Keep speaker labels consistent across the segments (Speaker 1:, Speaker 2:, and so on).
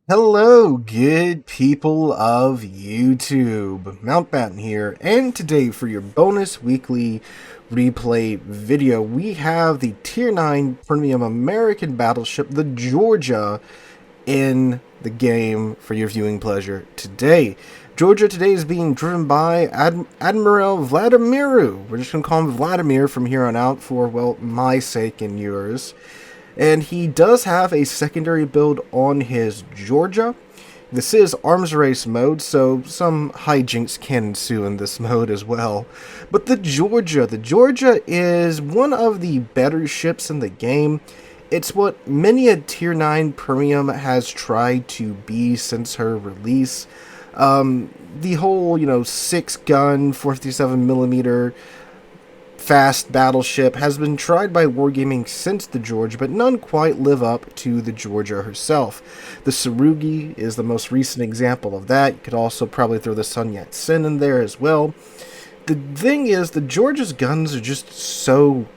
Speaker 1: Hello, good people of YouTube. Mountbatten here, and today for your bonus weekly replay video, we have the Tier 9 Premium American Battleship, the Georgia, in the game for your viewing pleasure today. Georgia today is being driven by Admiral Vladimiru. We're just going to call him Vladimir from here on out for, well, my sake and yours. And he does have a secondary build on his Georgia. This is arms race mode, so some hijinks can ensue in this mode as well. But the Georgia is one of the better ships in the game. It's what many a Tier 9 Premium has tried to be since her release. The whole, 6-gun, 457mm fast battleship has been tried by wargaming since the Georgia, but none quite live up to the Georgia herself. The Tsurugi is the most recent example of that. You could also probably throw the Sun Yat-sen in there as well. The thing is, the Georgia's guns are just so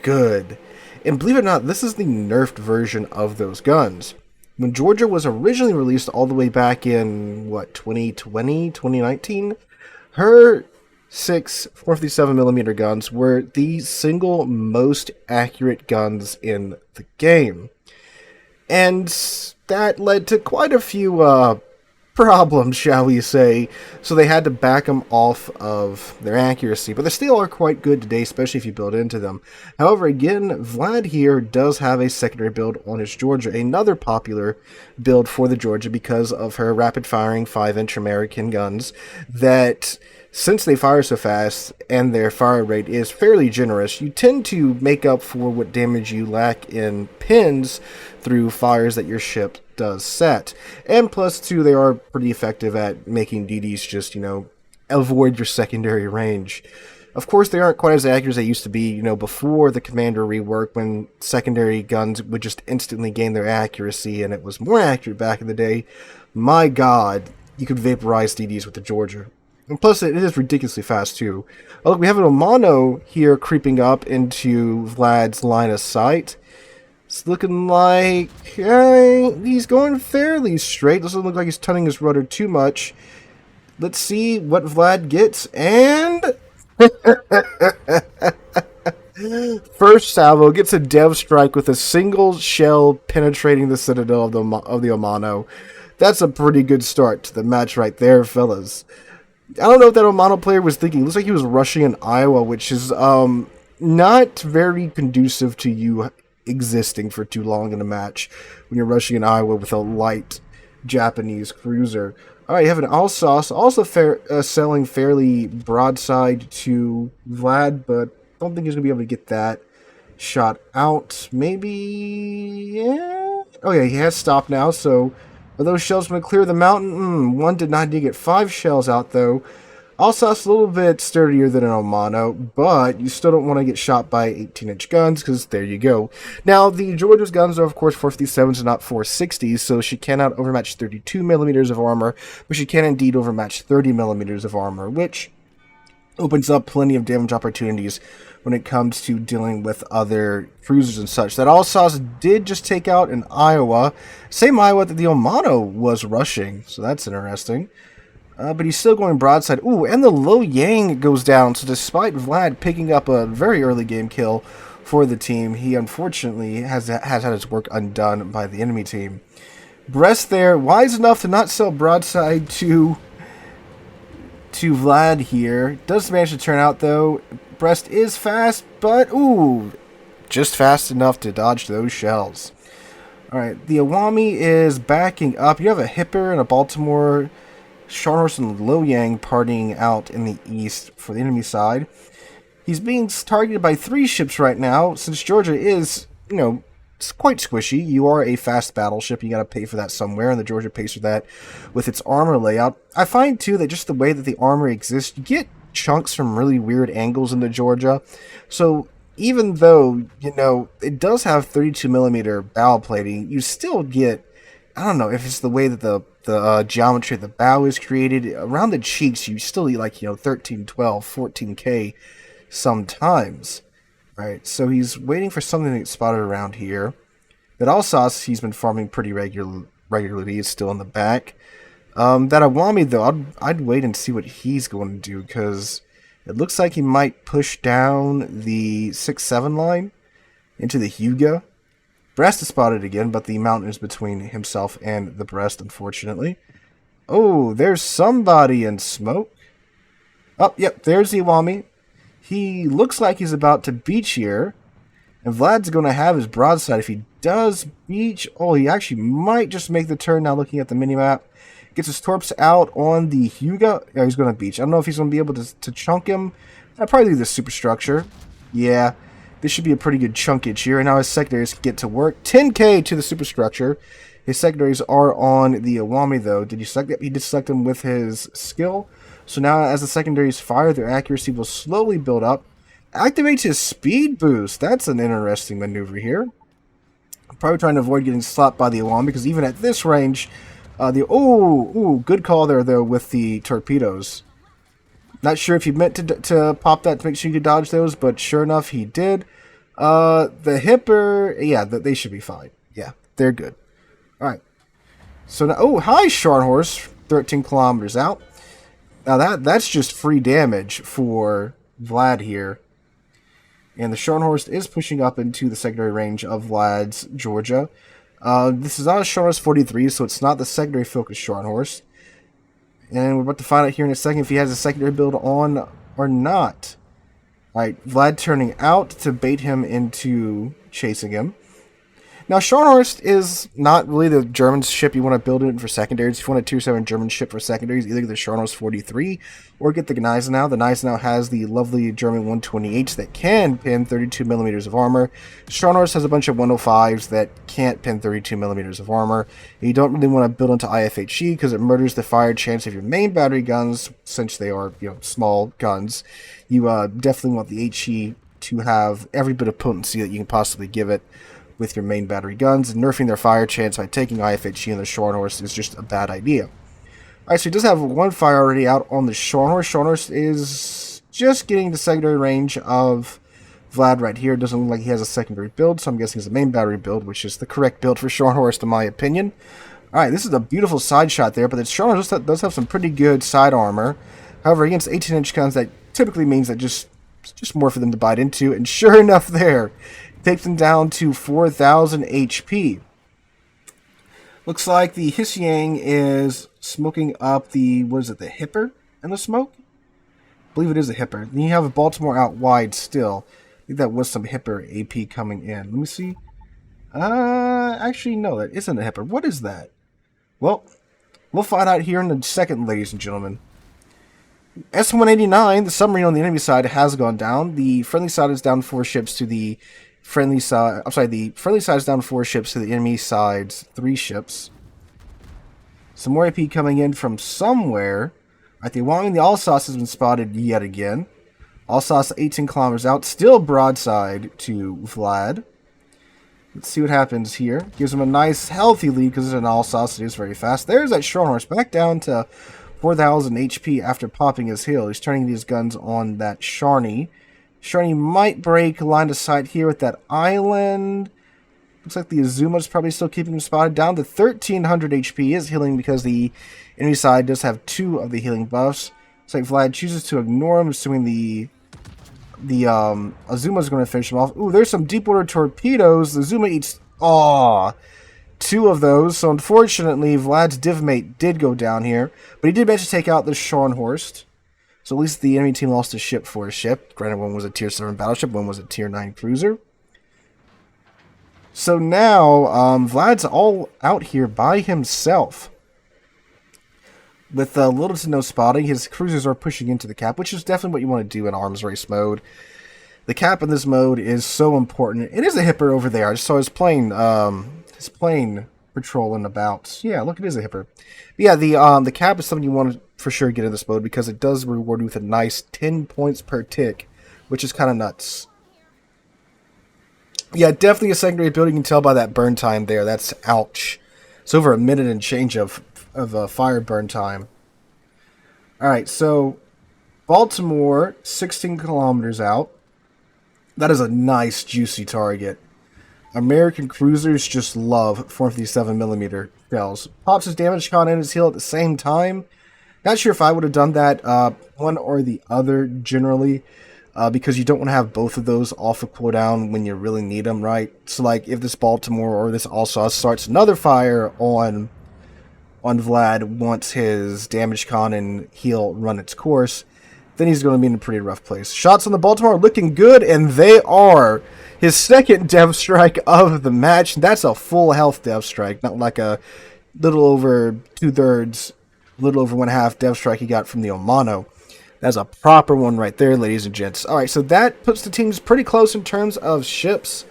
Speaker 1: good. And believe it or not, this is the nerfed version of those guns. When Georgia was originally released all the way back in, 2020, 2019, her 6 457mm guns were the single most accurate guns in the game. And that led to quite a few problems, shall we say, so they had to back them off of their accuracy, but they still are quite good today, especially if you build into them. However, again, Vlad here does have a secondary build on his Georgia, another popular build for the Georgia because of her rapid-firing 5-inch American guns that, since they fire so fast and their fire rate is fairly generous, you tend to make up for what damage you lack in pins through fires that your ship does set. And plus, too, they are pretty effective at making DDs just, avoid your secondary range. Of course, they aren't quite as accurate as they used to be, before the Commander rework, when secondary guns would just instantly gain their accuracy and it was more accurate back in the day. My God, you could vaporize DDs with the Georgia. And plus, it is ridiculously fast, too. Oh, look, we have an Omano here creeping up into Vlad's line of sight. It's looking like he's going fairly straight. Doesn't look like he's turning his rudder too much. Let's see what Vlad gets. And first salvo gets a dev strike with a single shell penetrating the citadel of the Omano. That's a pretty good start to the match right there, fellas. I don't know what that Omano player was thinking. Looks like he was rushing in Iowa, which is not very conducive to you existing for too long in a match when you're rushing in Iowa with a light Japanese cruiser. Alright, you have an Alsace, also selling fairly broadside to Vlad, but I don't think he's going to be able to get that shot out. Maybe, yeah? Oh yeah, he has stopped now, so are those shells going to clear the mountain? One did not get 5 shells out, though. Alsace a little bit sturdier than an Omano, but you still don't want to get shot by 18-inch guns, because there you go. Now, the Georgia's guns are, of course, 457s and not 460s, so she cannot overmatch 32mm of armor, but she can indeed overmatch 30mm of armor, which opens up plenty of damage opportunities when it comes to dealing with other cruisers and such. That Alsace did just take out in Iowa, same Iowa that the Omano was rushing, so that's interesting. But he's still going broadside. Ooh, and the Lo Yang goes down, so despite Vlad picking up a very early game kill for the team, he unfortunately has had his work undone by the enemy team. Brest there, wise enough to not sell broadside to Vlad here. Does manage to turn out, though. Brest is fast, but, ooh, just fast enough to dodge those shells. Alright, the Awami is backing up. You have a Hipper and a Baltimore, Scharnhorst and Lo Yang partying out in the east for the enemy side. He's being targeted by 3 ships right now. Since Georgia is, it's quite squishy. You are a fast battleship. You got to pay for that somewhere, and the Georgia pays for that with its armor layout. I find, too, that just the way that the armor exists, you get chunks from really weird angles in the Georgia. So even though, it does have 32mm bow plating, you still get, I don't know if it's the way that the geometry of the bow is created. Around the cheeks, you still eat like, 13, 12, 14K sometimes. Right, so he's waiting for something to get spotted around here. That Alsace, he's been farming pretty regularly is still in the back. That Awami, though, I'd wait and see what he's going to do, because it looks like he might push down the 6-7 line into the Hyuga. Brest is spotted again, but the mountain is between himself and the Brest, unfortunately. Oh, there's somebody in smoke. Oh, yep, there's the Awami. He looks like he's about to beach here. And Vlad's going to have his broadside. If he does beach, oh, he actually might just make the turn now looking at the minimap. Gets his torps out on the Hyuga. Yeah, he's going to beach. I don't know if he's going to be able to chunk him. I'll probably do the superstructure. Yeah, this should be a pretty good chunkage here. And now his secondaries get to work. 10k to the superstructure. His secondaries are on the Awami, though. Did you select it? He did select them with his skill. So now as the secondaries fire, their accuracy will slowly build up. Activates his speed boost. That's an interesting maneuver here. Probably trying to avoid getting slapped by the Awami, because even at this range, good call there, though, with the torpedoes. Not sure if he meant to pop that to make sure you could dodge those, but sure enough, he did. The Hipper, yeah, they should be fine. Yeah, they're good. All right. So now, oh, hi, Scharnhorst, 13 kilometers out. Now that's just free damage for Vlad here. And the Scharnhorst is pushing up into the secondary range of Vlad's Georgia. This is not a Scharnhorst 43, so it's not the secondary focus Scharnhorst. And we're about to find out here in a second if he has a secondary build on or not. Alright, Vlad turning out to bait him into chasing him. Now, Scharnhorst is not really the German ship you want to build it for secondaries. If you want a Tier 7 German ship for secondaries, either get the Scharnhorst 43 or get the Gneisenau. The Gneisenau has the lovely German 128s that can pin 32 millimeters of armor. Scharnhorst has a bunch of 105s that can't pin 32 millimeters of armor. You don't really want to build into IFHE because it murders the fire chance of your main battery guns, since they are, small guns. You definitely want the HE to have every bit of potency that you can possibly give it with your main battery guns, and nerfing their fire chance by taking IFHE and the Scharnhorst is just a bad idea. Alright, so he does have one fire already out on the Scharnhorst. Scharnhorst is just getting the secondary range of Vlad right here. Doesn't look like he has a secondary build, so I'm guessing it's a main battery build, which is the correct build for Scharnhorst in my opinion. Alright, this is a beautiful side shot there, but the Scharnhorst does have some pretty good side armor. However, against 18-inch guns, that typically means that just more for them to bite into, and sure enough there, takes them down to 4,000 HP. Looks like the Hysiang is smoking up the, the Hipper in the smoke? I believe it is a Hipper. Then you have Baltimore out wide still. I think that was some Hipper AP coming in. Let me see. Actually, no, that isn't a Hipper. What is that? Well, we'll find out here in a second, ladies and gentlemen. S-189, the submarine on the enemy side, has gone down. The friendly side is down 4 ships to the friendly side. I'm sorry, the friendly side is down 4 ships to the enemy side's 3 ships. Some more AP coming in from somewhere. Right, the Wang and the Alsace has been spotted yet again. Alsace 18 kilometers out, still broadside to Vlad. Let's see what happens here. Gives him a nice healthy lead because it's an Alsace. It is very fast. There's that Scharnhorst back down to 4,000 HP after popping his hill. He's turning these guns on that Sharny. Sharny might break line of sight here with that island. Looks like the Azuma's probably still keeping him spotted. Down to 1,300 HP. He is healing because the enemy side does have 2 of the healing buffs. Looks like Vlad chooses to ignore him, assuming the Azuma's going to finish him off. Ooh, there's some deep water torpedoes. The Azuma eats 2 of those. So unfortunately, Vlad's divmate did go down here, but he did manage to take out the Scharnhorst. So at least the enemy team lost a ship for a ship. Granted, one was a Tier 7 battleship, one was a Tier 9 cruiser. So now, Vlad's all out here by himself. With little to no spotting, his cruisers are pushing into the cap, which is definitely what you want to do in arms race mode. The cap in this mode is so important. It is a Hipper over there. I just saw his plane patrolling about. Yeah, look, it is a Hipper. But yeah, the cap is something you want to for sure get in this mode because it does reward you with a nice 10 points per tick, which is kind of nuts. Yeah, definitely a secondary build. You can tell by that burn time there. That's ouch. It's over a minute and change of fire burn time. Alright, so Baltimore, 16 kilometers out. That is a nice, juicy target. American cruisers just love 457mm shells. Pops his damage con and his heal at the same time. Not sure if I would have done that one or the other generally, because you don't want to have both of those off of cooldown when you really need them, right? So like if this Baltimore or this All-Sauce starts another fire on Vlad once his damage con and heal run its course, then he's going to be in a pretty rough place. Shots on the Baltimore are looking good, and they are. His second dev strike of the match. That's a full health dev strike, not like a little over 2/3, a little over 1/2 dev strike he got from the Omano. That's a proper one right there, ladies and gents. Alright, so that puts the teams pretty close in terms of ships,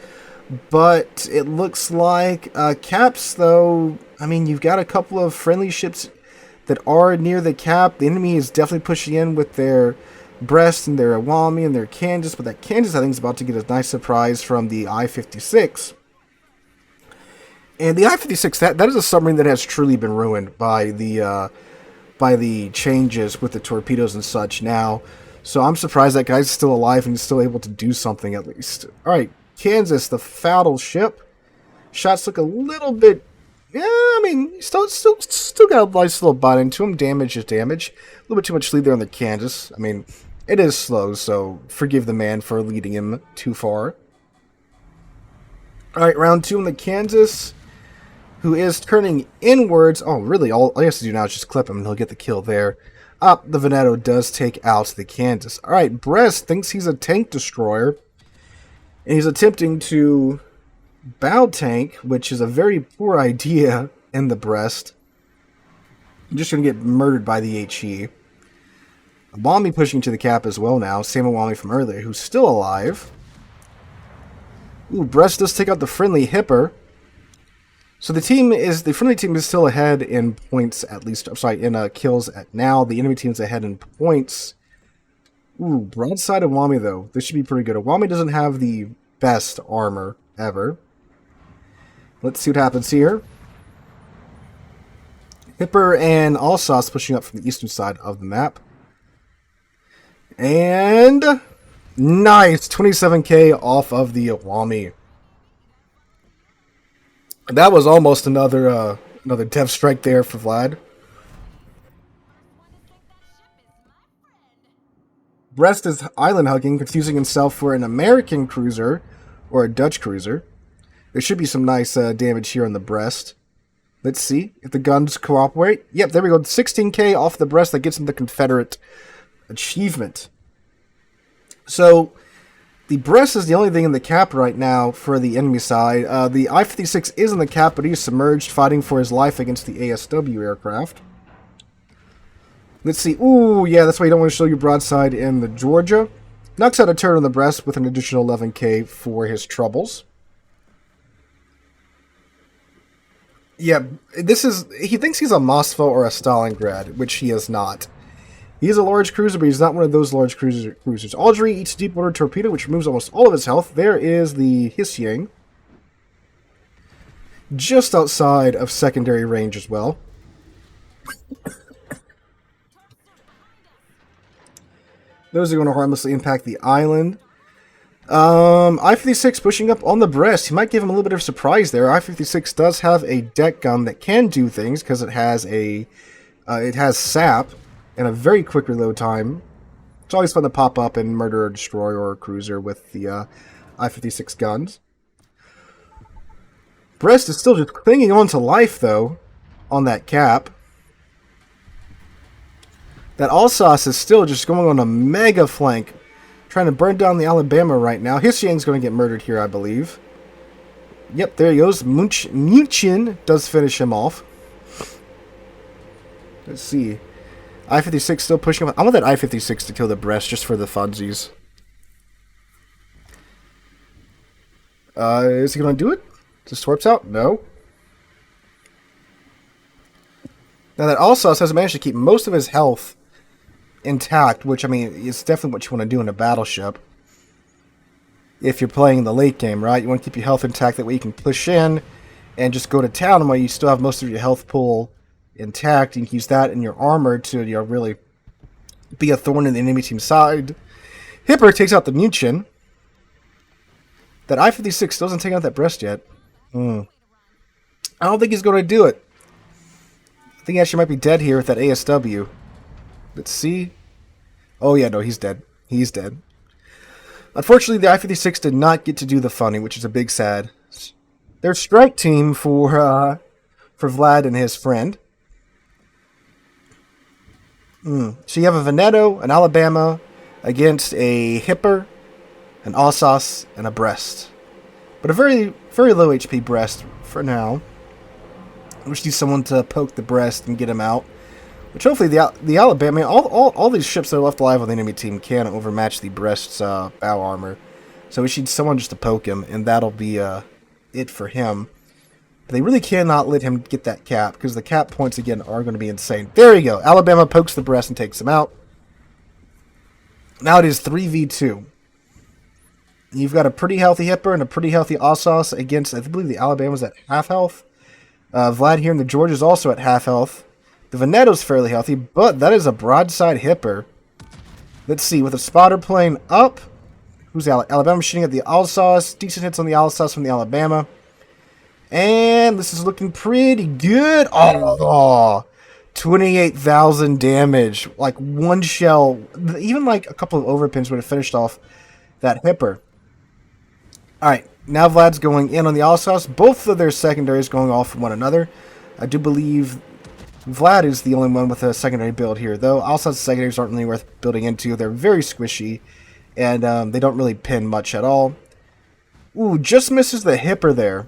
Speaker 1: but it looks like caps, though. I mean, you've got a couple of friendly ships that are near the cap. The enemy is definitely pushing in with their Brest and their Awami and their Kansas, but that Kansas, I think, is about to get a nice surprise from the I-56. And the I-56, that is a submarine that has truly been ruined by the changes with the torpedoes and such now. So I'm surprised that guy's still alive and he's still able to do something at least. Alright, Kansas, the Fatal ship. Shots look a little bit... Yeah, I mean, still got a nice little bite into him. Damage is damage. A little bit too much lead there on the Kansas. I mean, it is slow, so forgive the man for leading him too far. Alright, round 2 on the Kansas, who is turning inwards. Oh, really, all he has to do now is just clip him and he'll get the kill there. The Veneto does take out the Kansas. Alright, Brest thinks he's a tank destroyer, and he's attempting to bow tank, which is a very poor idea in the Brest. I'm just going to get murdered by the HE. Awami pushing to the cap as well now. Same Awami from earlier, who's still alive. Ooh, Brest does take out the friendly Hipper. So the friendly team is still ahead in points, at least. I'm sorry, in kills at now. The enemy team's ahead in points. Ooh, broadside Awami though. This should be pretty good. Awami doesn't have the best armor ever. Let's see what happens here. Hipper and Alsace pushing up from the eastern side of the map. And nice! 27k off of the Awami. That was almost another dev strike there for Vlad. Brest is island hugging, confusing himself for an American cruiser or a Dutch cruiser. There should be some nice damage here on the Brest. Let's see if the guns cooperate. Yep, there we go. 16k off the Brest. That gets him the Confederate achievement. So, the Brest is the only thing in the cap right now for the enemy side. The I-56 is in the cap, but he's submerged, fighting for his life against the ASW aircraft. Let's see. Ooh, yeah, that's why you don't want to show your broadside in the Georgia. Knocks out a turret on the Brest with an additional 11k for his troubles. Yeah, he thinks he's a Moskva or a Stalingrad, which he is not. He is a large cruiser, but he's not one of those large cruisers. Audrey eats deep water torpedo, which removes almost all of his health. There is the Hisyang, just outside of secondary range as well. Those are going to harmlessly impact the island. I-56 pushing up on the Brest. He might give him a little bit of surprise there. I-56 does have a deck gun that can do things because it has SAP and a very quick reload time. It's always fun to pop up and murder a destroyer or a cruiser with the I-56 guns. Brest is still just clinging on to life, though, on that cap. That Alsace is still just going on a mega flank, trying to burn down the Alabama right now. Hisyang's going to get murdered here, I believe. Yep, there he goes. Munchin does finish him off. Let's see. I-56 still pushing up. I want that I-56 to kill the Brest just for the funsies. Is he going to do it? Just warps out? No. Now that Alsace has managed to keep most of his health intact, which, I mean, is definitely what you want to do in a battleship. If you're playing the late game, right? You want to keep your health intact, that way you can push in and just go to town while you still have most of your health pool intact. You can use that in your armor to, you know, really be a thorn in the enemy team's side. Hipper takes out the Munchin. That I-56 doesn't take out that Brest yet. I don't think he's going to do it. think he actually might be dead here with that ASW. Let's see. Oh yeah, no, he's dead. He's dead. Unfortunately, the I-56 did not get to do the funny, which is a big sad. Their strike team for Vlad and his friend. So you have a Veneto, an Alabama, against a Hipper, an Alsace, and a Brest. But a very, very low HP Brest for now. We just need someone to poke the Brest and get him out. Which hopefully the Alabama, all these ships that are left alive on the enemy team can overmatch the Brest's bow armor. So we need someone just to poke him, and that'll be it for him. But they really cannot let him get that cap, because the cap points, again, are going to be insane. There you go. Alabama pokes the Brest and takes him out. Now it is 3v2. You've got a pretty healthy Hipper and a pretty healthy Alsace against, I believe the Alabama's at half health. Vlad here in the Georgia is also at half health. The Veneto's fairly healthy, but that is a broadside Hipper. Let's see, with a spotter plane up. Who's Alabama shooting at the Alsace. Decent hits on the Alsace from the Alabama. And this is looking pretty good. Oh, 28,000 damage. Like one shell. Even like a couple of overpins would have finished off that Hipper. Alright, now Vlad's going in on the Alsace. Both of their secondaries going off from one another. I do believe Vlad is the only one with a secondary build here, though. Alsace's secondaries aren't really worth building into. They're very squishy, and they don't really pin much at all. Ooh, just misses the Hipper there.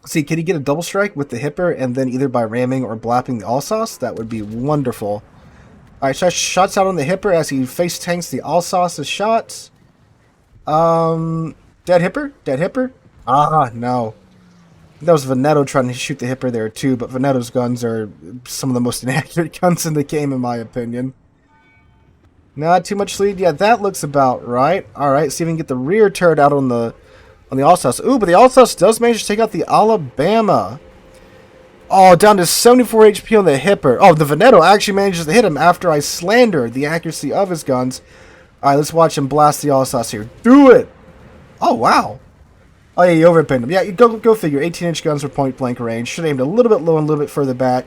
Speaker 1: See, can he get a double strike with the Hipper, and then either by ramming or blapping the Alsace? That would be wonderful. Alright, so shots out on the Hipper as he face tanks the Alsace's shots. Dead Hipper? Dead Hipper? Ah, no. That was Veneto trying to shoot the Hipper there too, but Veneto's guns are some of the most inaccurate guns in the game, in my opinion. Not too much lead. Yeah, that looks about right. Alright, see if we can get the rear turret out on the Alsace. Ooh, but the Alsace does manage to take out the Alabama. Oh, down to 74 HP on the Hipper. Oh, the Veneto actually manages to hit him after I slander the accuracy of his guns. Alright, let's watch him blast the Alsace here. Do it! Oh, wow. Oh, yeah, you overpinned him. Yeah, go figure. 18-inch guns for point-blank range. Should have aimed a little bit low and a little bit further back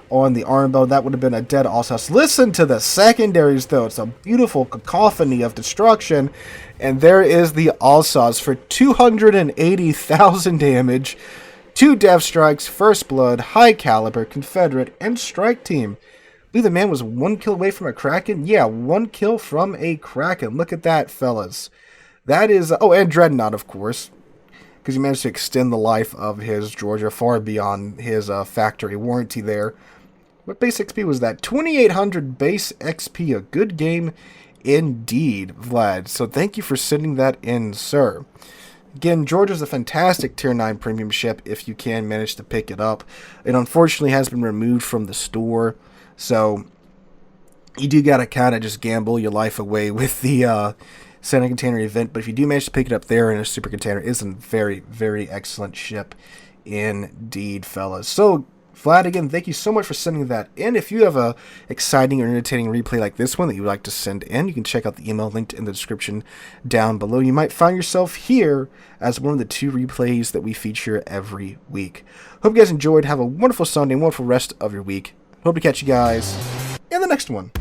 Speaker 1: on the arm bow. That would have been a dead Alsace. Listen to the secondaries, though. It's a beautiful cacophony of destruction. And there is the Alsace for 280,000 damage. 2 death strikes, first blood, high caliber, Confederate, and strike team. I believe the man was 1 kill away from a Kraken. Yeah, 1 kill from a Kraken. Look at that, fellas. That is... oh, and Dreadnought, of course, because he managed to extend the life of his Georgia far beyond his factory warranty there. What base XP was that? 2,800 base XP. A good game indeed, Vlad. So thank you for sending that in, sir. Again, Georgia's a fantastic Tier 9 premium ship if you can manage to pick it up. It unfortunately has been removed from the store, so you do gotta kind of just gamble your life away with the Santa Container event, but if you do manage to pick it up there in a super container, it's a very, very excellent ship indeed, fellas. So, Vlad, again, thank you so much for sending that in. If you have a exciting or entertaining replay like this one that you would like to send in, you can check out the email linked in the description down below. You might find yourself here as one of the 2 replays that we feature every week. Hope you guys enjoyed. Have a wonderful Sunday, wonderful rest of your week. Hope to catch you guys in the next one.